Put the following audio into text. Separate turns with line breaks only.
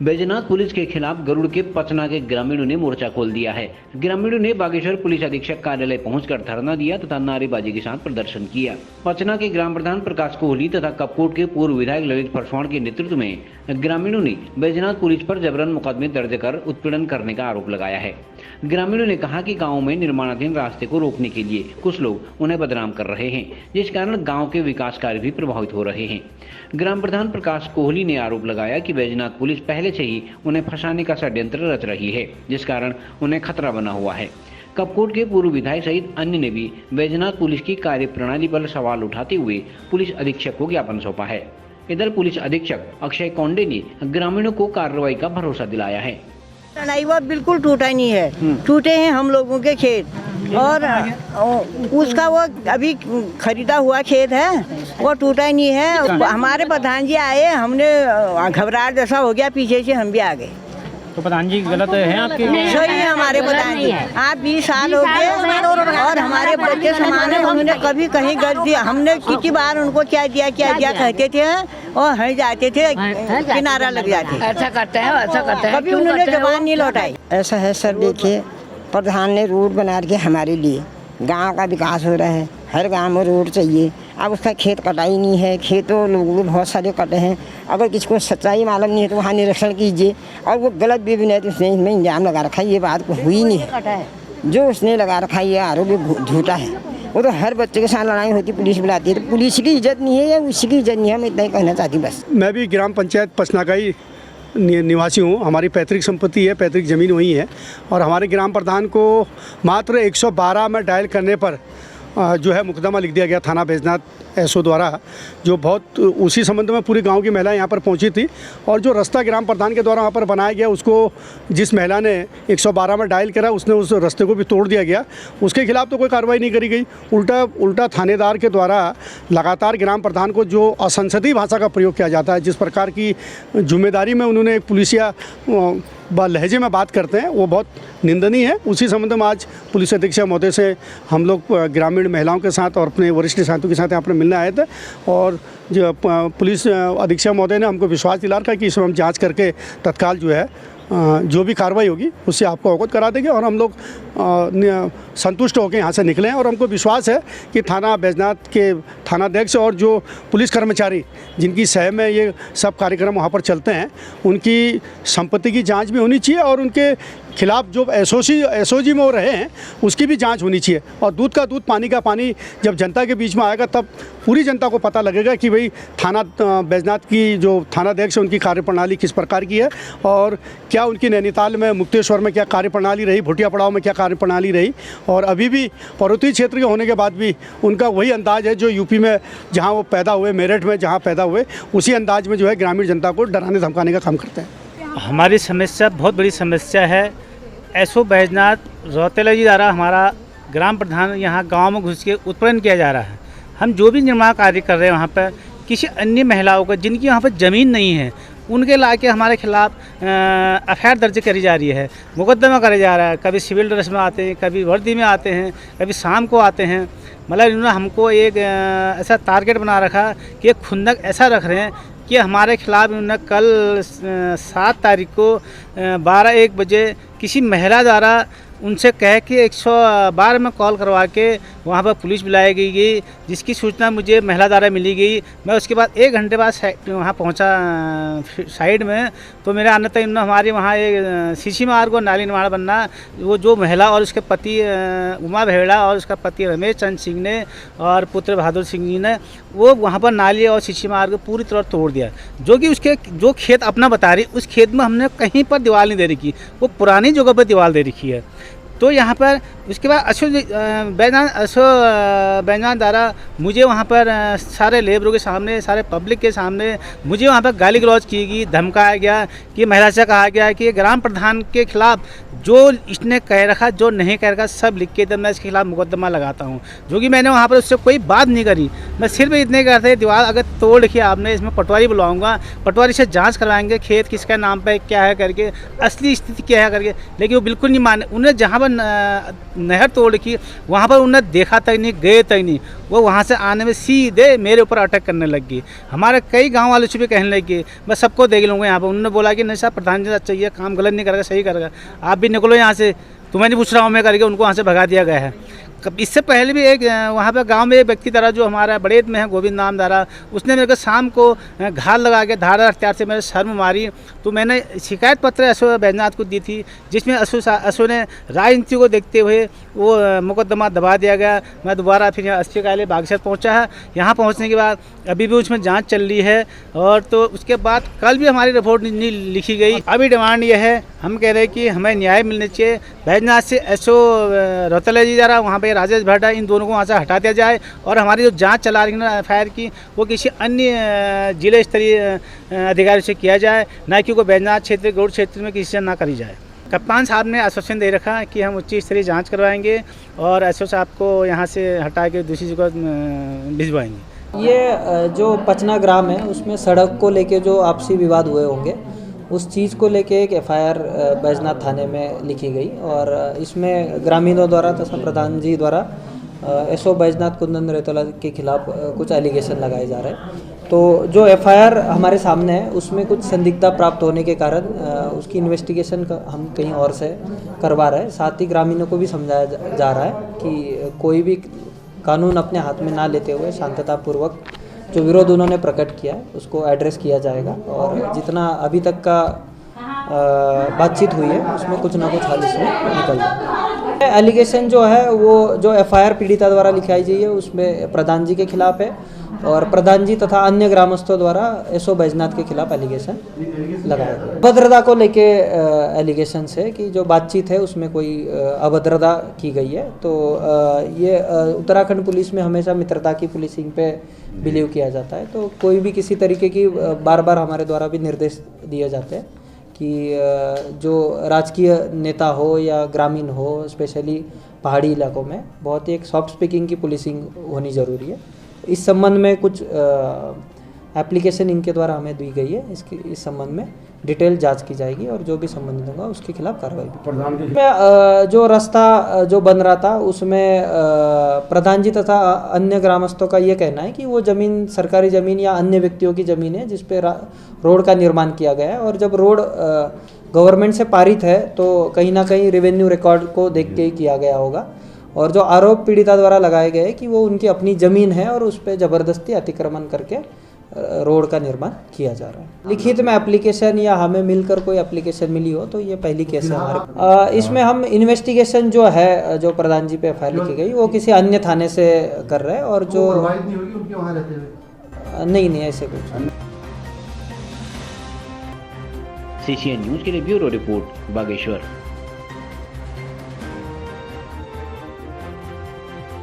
Baijnath police के खिलाफ गरुड़ के पचना के ग्रामीणों ने मोर्चा खोल दिया है। ग्रामीणों ने बागेश्वर पुलिस अधीक्षक कार्यालय पहुंचकर धरना दिया तथा नारेबाजी के साथ प्रदर्शन किया। पचना के ग्राम प्रधान प्रकाश कोहली तथा कपकोट के पूर्व विधायक ललित फरसवाण के नेतृत्व में ग्रामीणों ने बैजनाथ पुलिस पर जबरन मुकदमे दर्ज कर उत्पीड़न करने का आरोप लगाया है। ग्रामीणों ने कहा कि गाँव में निर्माणाधीन रास्ते को रोकने के लिए कुछ लोग उन्हें बदनाम कर रहे हैं, जिस कारण गाँव के विकास कार्य भी प्रभावित हो रहे हैं। ग्राम प्रधान प्रकाश कोहली ने आरोप लगाया कि बैजनाथ पुलिस पहले से ही उन्हें फंसाने का षड्यंत्र रच रही है, जिस कारण उन्हें खतरा बना हुआ है। कपकोट के पूर्व विधायक सहित अन्य ने भी बैजनाथ पुलिस की कार्यप्रणाली पर सवाल उठाते हुए पुलिस अधीक्षक को ज्ञापन सौंपा है। इधर पुलिस अधीक्षक अक्षय कोंडे ने ग्रामीणों को कार्रवाई का भरोसा दिलाया है।
नहीं, वो बिल्कुल टूटा नहीं है, टूटे हैं हम लोगों के खेत और उसका वो अभी खरीदा हुआ खेत है, वो टूटा ही नहीं है। हमारे प्रधान जी आए, हमने घबराहट जैसा हो गया, पीछे से हम भी आ गए।
तो प्रधान जी गलत है आपके?
सही है हमारे प्रधान जी। आप 20 साल हो गए और हमारे बच्चे समान है, उन्होंने कभी कहीं गलत दिया। हमने कितनी बार उनको क्या दिया कहते थे और हट जाते थे, किनारा लग जाते।
ऐसा करते हैं, ऐसा करते हैं,
कभी उन्होंने जबान नहीं लौटाई।
ऐसा है सर, देखिए प्रधान ने रोड बना के हमारे लिए गांव का विकास हो रहा है, हर गांव में रोड चाहिए। अब उसका खेत कटाई नहीं है, खेतों लोगों के बहुत सारे कटे हैं। अगर किसी को सच्चाई मालूम नहीं है तो वहाँ निरीक्षण कीजिए, और वो गलत भी नहीं तो उसने इसमें इंजाम लगा रखा है। ये बात को हुई नहीं है, जो उसने लगा रखा है ये आरोप झूठा है। वो तो हर बच्चे के साथ लड़ाई होती, पुलिस बुलाती है, तो पुलिस की इज्जत नहीं है या उसकी इज्जत नहीं है। मैं इतना ही कहना चाहती बस।
मैं भी ग्राम पंचायत पचना का ही निवासी हूँ। हमारी पैतृक संपत्ति है, पैतृक ज़मीन वही है, और हमारे ग्राम प्रधान को मात्र 112 में डायल करने पर जो है मुकदमा लिख दिया गया थाना बैजनाथ एसओ द्वारा, जो बहुत उसी संबंध में पूरी गांव की महिलाएं यहाँ पर पहुंची थी। और जो रास्ता ग्राम प्रधान के द्वारा वहाँ पर बनाया गया, उसको जिस महिला ने 112 में डायल करा, उसने उस रास्ते को भी तोड़ दिया गया। उसके खिलाफ तो कोई कार्रवाई नहीं करी गई। उल्टा थानेदार के द्वारा लगातार ग्राम प्रधान को जो असंसदीय भाषा का प्रयोग किया जाता है, जिस प्रकार की जिम्मेदारी में उन्होंने एक पुलिसिया लहजे में बात करते हैं, वो बहुत निंदनीय है। उसी संबंध में आज पुलिस अधीक्षक महोदय से हम लोग ग्रामीण महिलाओं के साथ और अपने वरिष्ठ साथियों के साथ यहाँ पर मिलने आए थे, और जो पुलिस अधीक्षक महोदय ने हमको विश्वास दिला रखा कि इसमें हम जांच करके तत्काल जो है जो भी कार्रवाई होगी उससे आपको अवगत करा देंगे। और हम लोग संतुष्ट होकर यहाँ से निकले हैं, और हमको विश्वास है कि थाना बैजनाथ के थानाध्यक्ष और जो पुलिस कर्मचारी जिनकी सह में ये सब कार्यक्रम वहाँ पर चलते हैं, उनकी संपत्ति की जांच भी होनी चाहिए, और उनके खिलाफ जो एसओजी में वो रहे हैं उसकी भी जांच होनी चाहिए। और दूध का दूध, पानी का पानी जब जनता के बीच में आएगा, तब पूरी जनता को पता लगेगा कि भाई थाना बैजनाथ की जो थानाध्यक्ष है उनकी कार्यप्रणाली किस प्रकार की है, और क्या उनकी नैनीताल में, मुक्तेश्वर में क्या कार्यप्रणाली रही, भुटिया पड़ाव में क्या कार्यप्रणाली रही, और अभी भी पर्वतीय क्षेत्र के होने के बाद भी उनका वही अंदाज है जो यूपी में जहाँ वो पैदा हुए, मेरठ में जहाँ पैदा हुए, उसी अंदाज में जो है ग्रामीण जनता को डराने धमकाने का काम करते हैं।
हमारी समस्या बहुत बड़ी समस्या है। एसओ बैजनाथ रौतेला जी द्वारा हमारा ग्राम प्रधान यहाँ गांव में घुस के उत्पीड़न किया जा रहा है। हम जो भी निर्माण कार्य कर रहे हैं वहाँ पर किसी अन्य महिलाओं को जिनकी वहाँ पर ज़मीन नहीं है, उनके ला के हमारे खिलाफ एफआईआर दर्ज करी जा रही है, मुकदमा करा जा रहा है। कभी सिविल ड्रेस में आते हैं, कभी वर्दी में आते हैं, कभी शाम को आते हैं। मतलब इन्होंने हमको एक ऐसा टारगेट बना रखा कि एक खुंदक ऐसा रख रहे हैं कि हमारे खिलाफ इन्होंने कल 7 तारीख को 12-1 बजे किसी महिला द्वारा उनसे कह के 112 में कॉल करवा के वहाँ पर पुलिस बुलाई गई, जिसकी सूचना मुझे महिला द्वारा मिली गई। मैं उसके बाद 1 घंटे बाद वहाँ पहुँचा साइड में, तो मेरे आने तक इन्होंने हमारे वहाँ एक सीसी मार्ग और नाली निर्माण बनना, वो जो महिला और उसके पति उमा भेड़ा और उसका पति रमेश चंद सिंह ने और पुत्र बहादुर सिंह जी ने वो वहाँ पर नाली और सीसी मार्ग पूरी तरह तोड़ दिया। जो कि उसके जो खेत अपना बता रही, उस खेत में हमने कहीं पर दीवार नहीं दे रखी, वो पुरानी जगह पर दीवार दे रखी है। तो यहाँ पर उसके बाद बैजनाथ द्वारा मुझे वहाँ पर सारे लेबरों के सामने, सारे पब्लिक के सामने मुझे वहाँ पर गाली गलौज की गई, धमकाया गया कि महिला से कहा गया कि ग्राम प्रधान के खिलाफ जो इसने कह रखा, जो नहीं कह रखा, सब लिख के मैं इसके खिलाफ मुकदमा लगाता हूँ। जो कि मैंने वहाँ पर उससे कोई बात नहीं करी, मैं सिर्फ इतने कहते हैं, दीवार अगर तोड़ के आपने इसमें पटवारी बुलाऊंगा, पटवारी से जांच करवाएंगे खेत किसका नाम पे क्या है करके, असली स्थिति क्या है करके, लेकिन वो बिल्कुल नहीं माने। उन्हें जहाँ पर नहर तोड़ की वहाँ पर उन्हें देखा तक नहीं, गए तक नहीं, वो वहाँ से आने में सीधे मेरे ऊपर अटैक करने लग गई। हमारे कई गाँव वालों से भी कहने लगी मैं सबको देख लूँगा यहाँ पर। उन्होंने बोला कि नहीं साहब प्रधान जी चाहिए, काम गलत नहीं करेगा, सही करेगा, आप भी निकलो यहाँ से, तुम्हें नहीं पूछ रहा हूँ मैं करके उनको वहाँ से भगा दिया गया है। इससे पहले भी एक वहाँ पे गांव में एक व्यक्ति द्वारा, जो हमारा बड़ेत में है गोविंद नाम द्वारा, उसने मेरे को शाम को घात लगा के धारदार हथियार से मेरे सर में मारी। तो मैंने शिकायत पत्र अशोक बैजनाथ को दी थी, जिसमें अशोक ने राजनीति को देखते हुए वो मुकदमा दबा दिया गया। मैं दोबारा फिर यहाँ अस्सी काले बागेश्वर पहुँचा है। यहाँ पहुँचने के बाद अभी भी उसमें जाँच चल रही है, और तो उसके बाद कल भी हमारी रिपोर्ट नहीं लिखी गई। अभी डिमांड यह है, हम कह रहे हैं कि हमें न्याय मिलना चाहिए। बैजनाथ से रौतेला जी द्वारा वहाँ पे राजेश भट्ट, इन दोनों को वहाँ से हटा दिया जाए, और हमारी जो जांच चला रही है ना एफआईआर की, वो किसी अन्य जिले स्तरीय अधिकारी से किया जाए, ना कि वो बैजनाथ क्षेत्र गौड़ क्षेत्र में किसी से ना करी जाए। कप्तान साहब ने आश्वासन दे रखा है कि हम उच्च स्तरीय जांच करवाएंगे और एसओ साहब को यहाँ से हटा के दूसरी जगह भिजवाएंगे।
ये जो पचना ग्राम है उसमें सड़क को लेके जो आपसी विवाद हुए होंगे, उस चीज़ को लेके एक एफआईआर बैजनाथ थाने में लिखी गई, और इसमें ग्रामीणों द्वारा तथा प्रधान जी द्वारा एसओ बैजनाथ कुंदन रौतेला के खिलाफ कुछ एलिगेशन लगाए जा रहे हैं। तो जो एफआईआर हमारे सामने है उसमें कुछ संदिग्धता प्राप्त होने के कारण उसकी इन्वेस्टिगेशन हम कहीं और से करवा रहे हैं। साथ ही ग्रामीणों को भी समझाया जा रहा है कि कोई भी कानून अपने हाथ में ना लेते हुए शांततापूर्वक जो विरोध उन्होंने प्रकट किया है उसको एड्रेस किया जाएगा, और जितना अभी तक का बातचीत हुई है उसमें कुछ ना कुछ हल इसमें निकल जाए। एलिगेशन जो है वो जो एफआईआर पीड़िता द्वारा लिखाई गई है उसमें प्रधान जी के खिलाफ है, और प्रधान जी तथा अन्य ग्रामस्थों द्वारा एसओ बैजनाथ के खिलाफ एलिगेशन लगाया गया। अभद्रता को लेके एलिगेशन है कि जो बातचीत है उसमें कोई अभद्रता की गई है। तो ये उत्तराखंड पुलिस में हमेशा मित्रता की पुलिसिंग पे बिलीव किया जाता है। तो कोई भी किसी तरीके की बार बार हमारे द्वारा भी निर्देश दिए जाते हैं कि जो राजकीय नेता हो या ग्रामीण हो, स्पेशली पहाड़ी इलाकों में बहुत ही एक सॉफ्ट स्पीकिंग की पुलिसिंग होनी ज़रूरी है। इस संबंध में कुछ एप्लीकेशन इनके द्वारा हमें दी गई है। इस संबंध में डिटेल जांच की जाएगी और जो भी संबंधित होगा उसके खिलाफ कार्रवाई भी। जो रास्ता जो बन रहा था उसमें प्रधान जी तथा अन्य ग्रामस्थों का ये कहना है कि वो ज़मीन सरकारी ज़मीन या अन्य व्यक्तियों की ज़मीन है जिस पे रोड का निर्माण किया गया है, और जब रोड गवर्नमेंट से पारित है तो कहीं ना कहीं रेवेन्यू रिकॉर्ड को देख के ही किया गया होगा। और जो आरोप पीड़िता द्वारा लगाए गए कि वो उनकी अपनी ज़मीन है और उस पर ज़बरदस्ती अतिक्रमण करके रोड का निर्माण किया जा रहा है। लिखित में एप्लीकेशन या हमें मिलकर कोई एप्लीकेशन मिली हो तो ये पहली केस है हमारे। इसमें हम इन्वेस्टिगेशन जो है जो प्रधान जी पे एफआईआर लिखी गई वो किसी अन्य थाने से कर रहे हैं, और जो नहीं ऐसे कुछ।
CCN न्यूज के लिए ब्यूरो रिपोर्ट बागेश्वर।